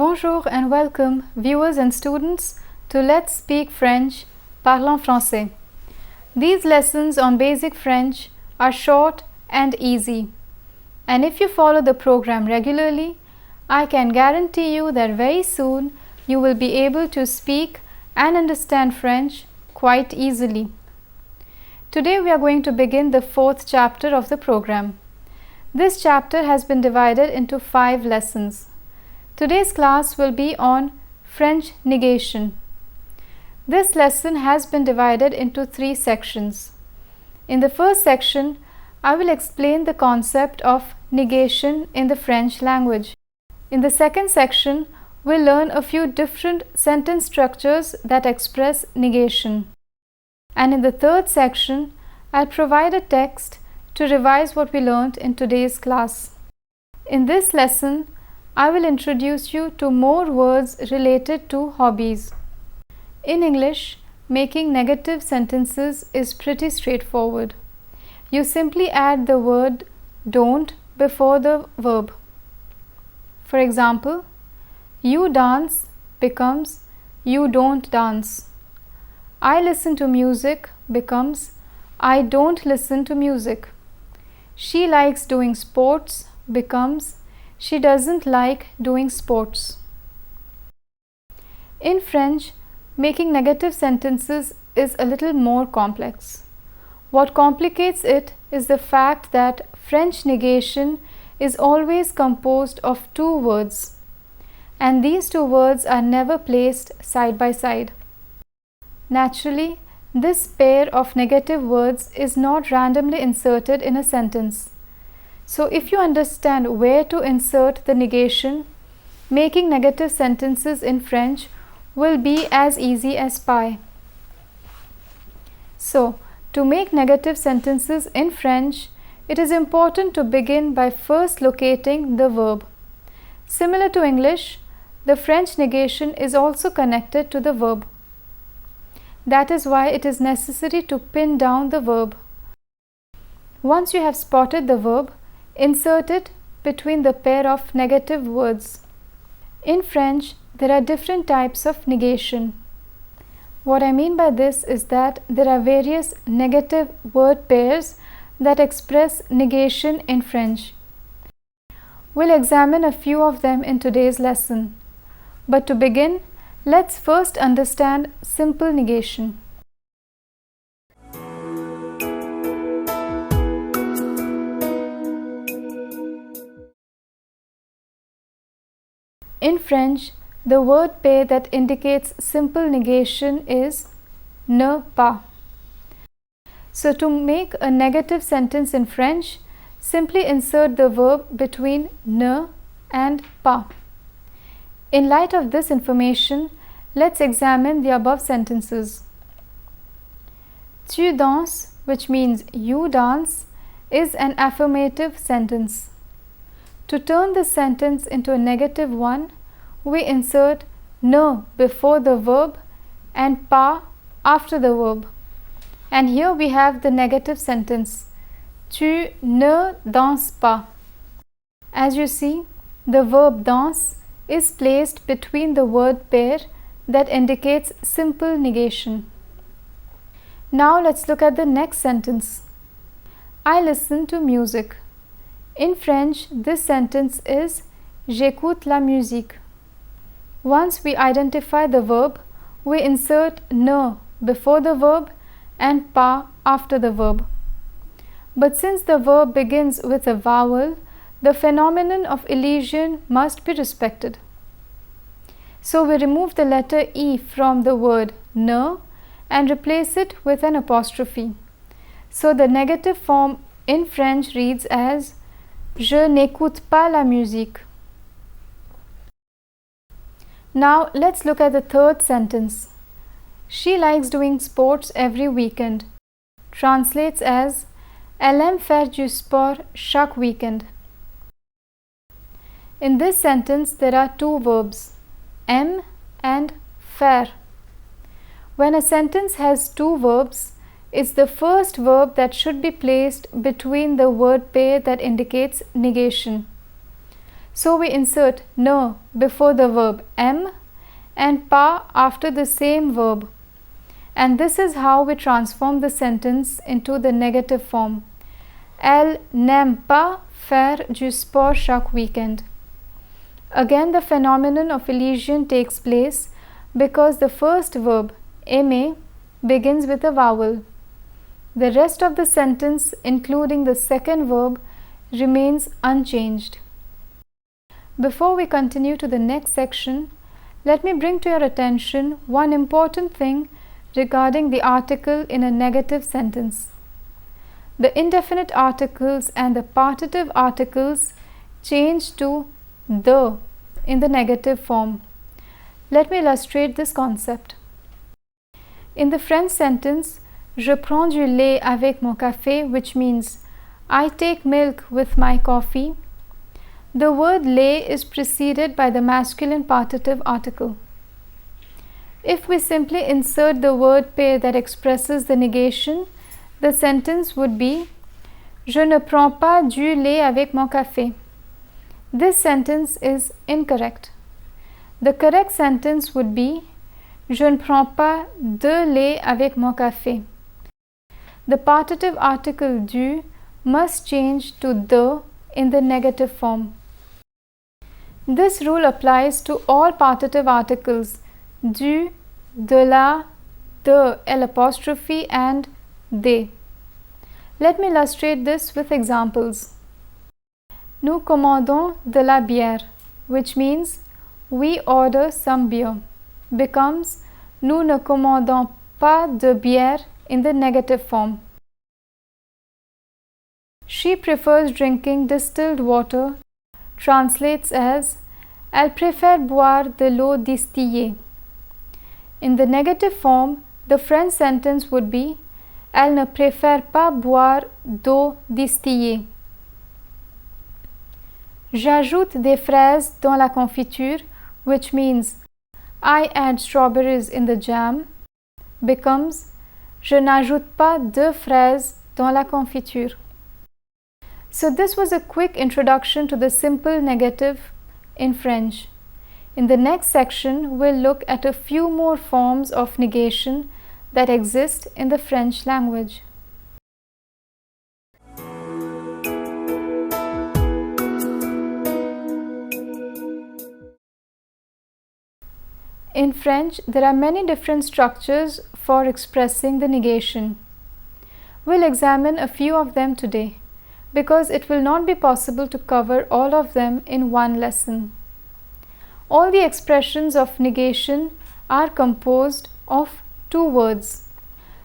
Bonjour and welcome, viewers and students, to Let's Speak French, Parlons Français. These lessons on basic French are short and easy. And if you follow the program regularly, I can guarantee you that very soon you will be able to speak and understand French quite easily. Today we are going to begin the 4th chapter of the program. This chapter has been divided into 5 lessons. Today's class will be on French negation. This lesson has been divided into 3 sections. In the first section, I will explain the concept of negation in the French language. In the second section, we'll learn a few different sentence structures that express negation. And in the third section, I'll provide a text to revise what we learned in today's class. In this lesson, I will introduce you to more words related to hobbies. In English, making negative sentences is pretty straightforward. You simply add the word don't before the verb. For example, you dance becomes you don't dance. I listen to music becomes I don't listen to music. She likes doing sports becomes she doesn't like doing sports. In French, making negative sentences is a little more complex. What complicates it is the fact that French negation is always composed of 2 words, and these 2 words are never placed side by side. Naturally, this pair of negative words is not randomly inserted in a sentence. So if you understand where to insert the negation, making negative sentences in French will be as easy as pie. So, to make negative sentences in French, it is important to begin by first locating the verb. Similar to English, the French negation is also connected to the verb. That is why it is necessary to pin down the verb. Once you have spotted the verb, insert it between the pair of negative words. In French, there are different types of negation. What I mean by this is that there are various negative word pairs that express negation in French. We'll examine a few of them in today's lesson. But to begin, let's first understand simple negation. In French, the word pair that indicates simple negation is ne pas. So to make a negative sentence in French, simply insert the verb between ne and pas. In light of this information, let's examine the above sentences. Tu danses, which means you dance, is an affirmative sentence. To turn this sentence into a negative one, we insert ne before the verb and pas after the verb. And here we have the negative sentence. Tu ne danses pas. As you see, the verb danse is placed between the word pair that indicates simple negation. Now let's look at the next sentence. I listen to music. In French, this sentence is j'écoute la musique. Once we identify the verb, we insert ne before the verb and pas after the verb. But since the verb begins with a vowel, the phenomenon of elision must be respected. So we remove the letter E from the word ne and replace it with an apostrophe. So the negative form in French reads as Je n'écoute pas la musique. Now let's look at the third sentence. She likes doing sports every weekend. Translates as Elle aime faire du sport chaque weekend. In this sentence, there are 2 verbs, aime and faire. When a sentence has 2 verbs, it's the first verb that should be placed between the word pair that indicates negation. So we insert ne before the verb am and pas after the same verb. And this is how we transform the sentence into the negative form. Elle n'aime pas faire du sport chaque weekend. Again, the phenomenon of elision takes place because the first verb, aimer, begins with a vowel. The rest of the sentence, including the second verb, remains unchanged. Before we continue to the next section, let me bring to your attention one important thing regarding the article in a negative sentence. The indefinite articles and the partitive articles change to the in the negative form. Let me illustrate this concept. In the French sentence, Je prends du lait avec mon café, which means I take milk with my coffee, the word lait is preceded by the masculine partitive article. If we simply insert the word pair that expresses the negation, the sentence would be Je ne prends pas du lait avec mon café. This sentence is incorrect. The correct sentence would be Je ne prends pas de lait avec mon café. The partitive article du must change to the in the negative form. This rule applies to all partitive articles du, de la, de, L' and des. Let me illustrate this with examples. Nous commandons de la bière, which means we order some beer, becomes nous ne commandons pas de bière in the negative form. She prefers drinking distilled water translates as Elle préfère boire de l'eau distillée. In the negative form, the French sentence would be Elle ne préfère pas boire d'eau distillée. J'ajoute des fraises dans la confiture, which means I add strawberries in the jam, becomes Je n'ajoute pas de fraises dans la confiture. So this was a quick introduction to the simple negative in French. In the next section, we'll look at a few more forms of negation that exist in the French language. In French, there are many different structures for expressing the negation. We'll examine a few of them today, because it will not be possible to cover all of them in one lesson. All the expressions of negation are composed of two words.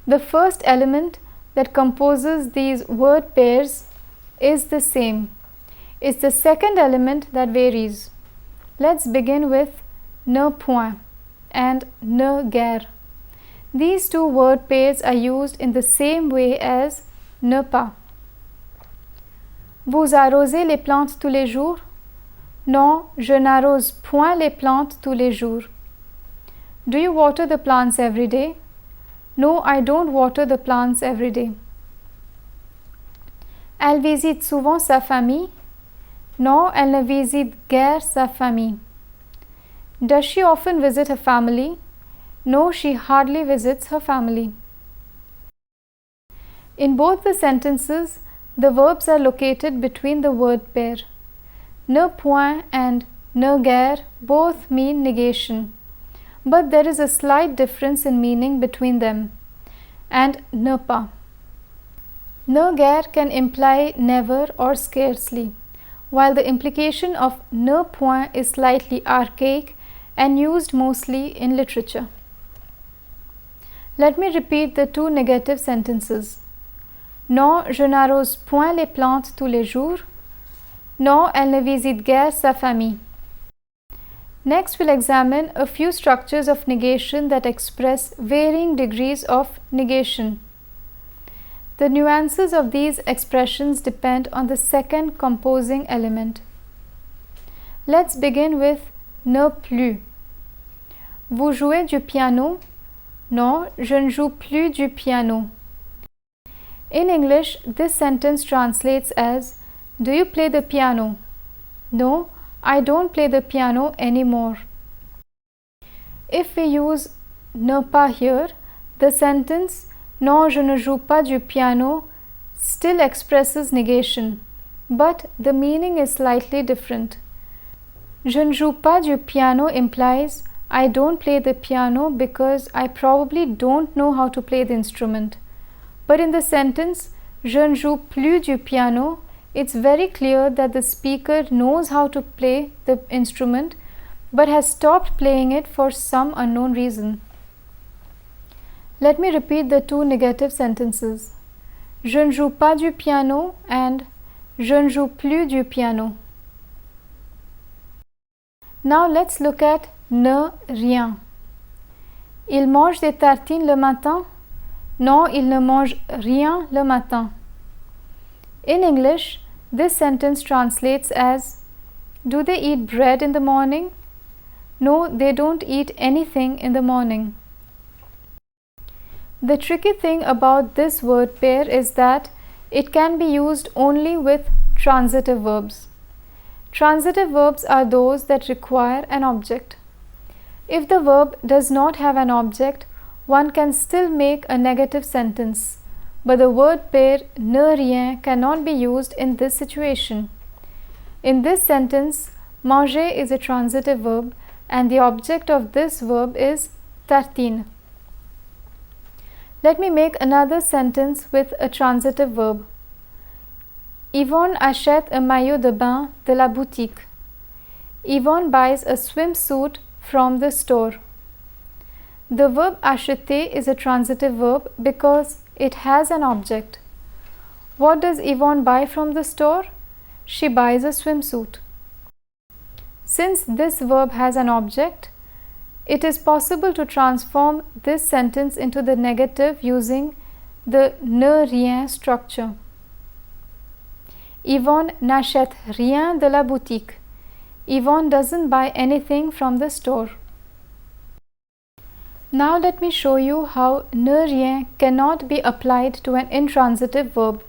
The first element that composes these word pairs is the same. It's the second element that varies. Let's begin with ne point and ne guère. These two word pairs are used in the same way as ne pas. Vous arrosez les plantes tous les jours? Non, je n'arrose point les plantes tous les jours. Do you water the plants every day? No, I don't water the plants every day. Elle visite souvent sa famille? Non, elle ne visite guère sa famille. Does she often visit her family? No, she hardly visits her family. In both the sentences, the verbs are located between the word pair. Ne point and ne guère both mean negation, but there is a slight difference in meaning between them and ne pas. Ne guère can imply never or scarcely, while the implication of ne point is slightly archaic and used mostly in literature. Let me repeat the two negative sentences. Non, je n'arrose point les plantes tous les jours. Non, elle ne visite guère sa famille. Next, we'll examine a few structures of negation that express varying degrees of negation. The nuances of these expressions depend on the second composing element. Let's begin with ne plus. Vous jouez du piano? Non, je ne joue plus du piano. In English, this sentence translates as Do you play the piano? No, I don't play the piano anymore. If we use ne pas here, the sentence non, je ne joue pas du piano still expresses negation, but the meaning is slightly different. Je ne joue pas du piano implies I don't play the piano because I probably don't know how to play the instrument. But in the sentence je ne joue plus du piano, it's very clear that the speaker knows how to play the instrument but has stopped playing it for some unknown reason. Let me repeat the two negative sentences. Je ne joue pas du piano and je ne joue plus du piano. Now let's look at ne rien. Il mange des tartines le matin? Non, il ne mange rien le matin. In English, this sentence translates as do they eat bread in the morning? No, they don't eat anything in the morning. The tricky thing about this word pair is that it can be used only with transitive verbs. Transitive verbs are those that require an object. If the verb does not have an object, one can still make a negative sentence, but the word pair ne rien cannot be used in this situation. In this sentence, manger is a transitive verb and the object of this verb is tartine. Let me make another sentence with a transitive verb. Yvonne achète un maillot de bain de la boutique. Yvonne buys a swimsuit from the store. The verb acheter is a transitive verb because it has an object. What does Yvonne buy from the store? She buys a swimsuit. Since this verb has an object, it is possible to transform this sentence into the negative using the ne rien structure. Yvonne n'achète rien de la boutique. Yvonne doesn't buy anything from the store. Now let me show you how ne rien cannot be applied to an intransitive verb.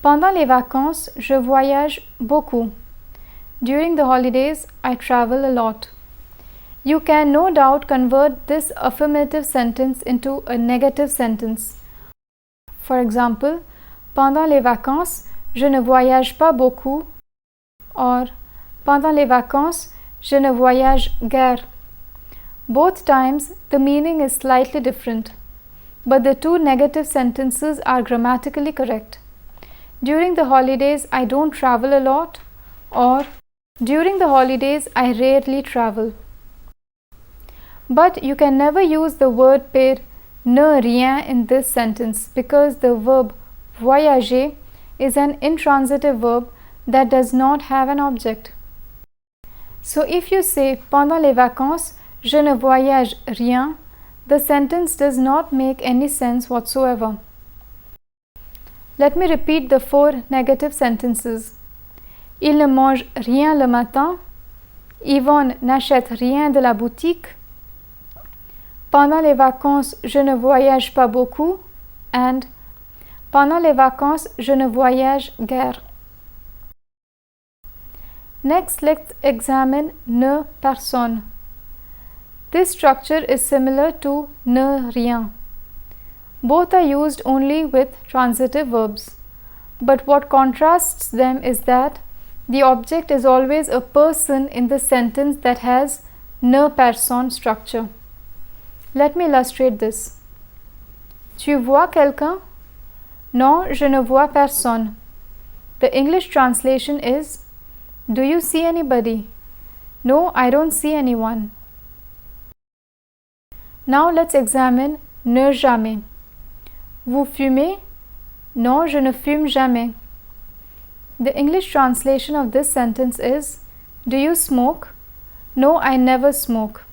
Pendant les vacances, je voyage beaucoup. During the holidays, I travel a lot. You can no doubt convert this affirmative sentence into a negative sentence. For example, pendant les vacances, je ne voyage pas beaucoup, or pendant les vacances, je ne voyage guère. Both times, the meaning is slightly different, but the two negative sentences are grammatically correct. During the holidays, I don't travel a lot, or during the holidays, I rarely travel. But you can never use the word pair ne rien in this sentence because the verb voyager is an intransitive verb that does not have an object. So if you say pendant les vacances, je ne voyage rien, the sentence does not make any sense whatsoever. Let me repeat the four negative sentences. Il ne mange rien le matin. Yvonne n'achète rien de la boutique. Pendant les vacances, je ne voyage pas beaucoup. And pendant les vacances, je ne voyage guère. Next, let's examine ne personne. This structure is similar to ne rien. Both are used only with transitive verbs. But what contrasts them is that the object is always a person in the sentence that has ne personne structure. Let me illustrate this. Tu vois quelqu'un? Non, je ne vois personne. The English translation is, do you see anybody? No, I don't see anyone. Now let's examine ne jamais. Vous fumez? Non, je ne fume jamais. The English translation of this sentence is, do you smoke? No, I never smoke.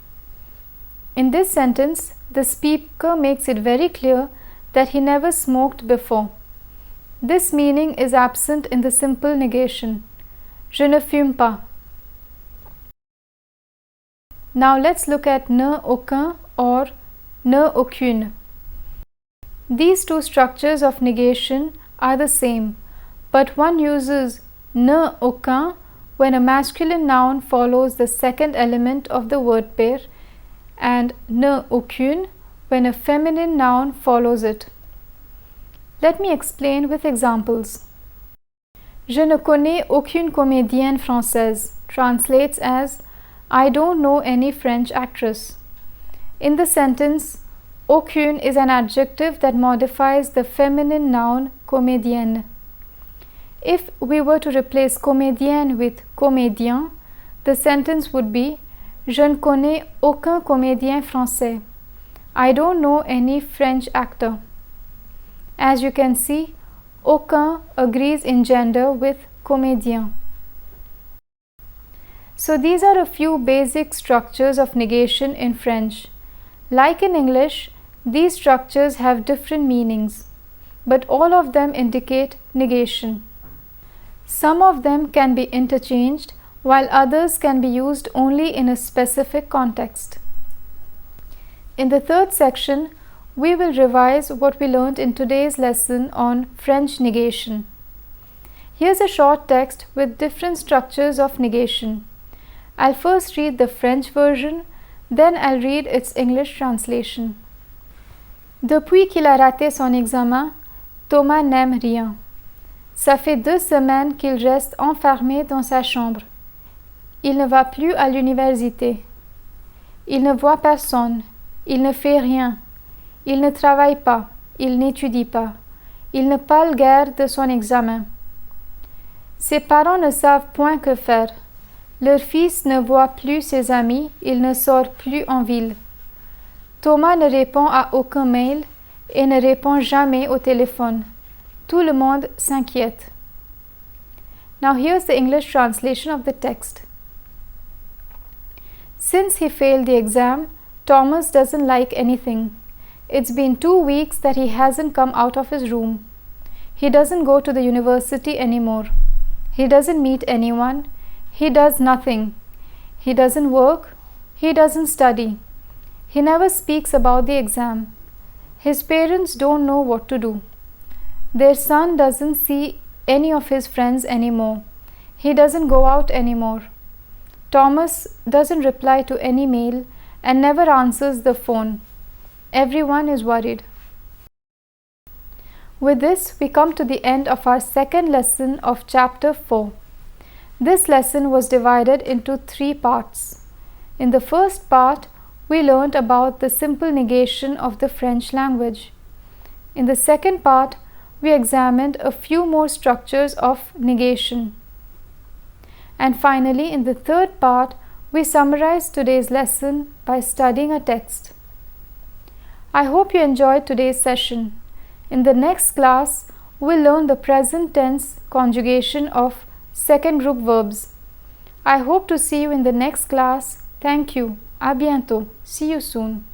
In this sentence, the speaker makes it very clear that he never smoked before. This meaning is absent in the simple negation. Je ne fume pas. Now let's look at ne aucun or ne aucune. These two structures of negation are the same, but one uses ne aucun when a masculine noun follows the second element of the word pair, and ne aucune when a feminine noun follows it. Let me explain with examples. Je ne connais aucune comédienne française translates as I don't know any French actress. In the sentence, aucune is an adjective that modifies the feminine noun comédienne. If we were to replace comédienne with comédien, the sentence would be Je ne connais aucun comédien français. I don't know any French actor. As you can see, aucun agrees in gender with comédien. So these are a few basic structures of negation in French. Like in English, these structures have different meanings, but all of them indicate negation. Some of them can be interchanged, while others can be used only in a specific context. In the third section, we will revise what we learned in today's lesson on French negation. Here's a short text with different structures of negation. I'll first read the French version, then I'll read its English translation. Depuis qu'il a raté son examen, Thomas n'aime rien. Ça fait 2 semaines qu'il reste enfermé dans sa chambre. Il ne va plus à l'université. Il ne voit personne. Il ne fait rien. Il ne travaille pas. Il n'étudie pas. Il ne parle guère de son examen. Ses parents ne savent point que faire. Leur fils ne voit plus ses amis. Il ne sort plus en ville. Thomas ne répond à aucun mail et ne répond jamais au téléphone. Tout le monde s'inquiète. Now here's the English translation of the text. Since he failed the exam, Thomas doesn't like anything. It's been 2 weeks that he hasn't come out of his room. He doesn't go to the university anymore. He doesn't meet anyone. He does nothing. He doesn't work. He doesn't study. He never speaks about the exam. His parents don't know what to do. Their son doesn't see any of his friends anymore. He doesn't go out anymore. Thomas doesn't reply to any mail and never answers the phone. Everyone is worried. With this, we come to the end of our second lesson of chapter 4. This lesson was divided into 3 parts. In the first part, we learned about the simple negation of the French language. In the second part, we examined a few more structures of negation. And finally, in the third part, we summarized today's lesson by studying a text. I hope you enjoyed today's session. In the next class, we'll learn the present tense conjugation of second group verbs. I hope to see you in the next class. Thank you. À bientôt. See you soon.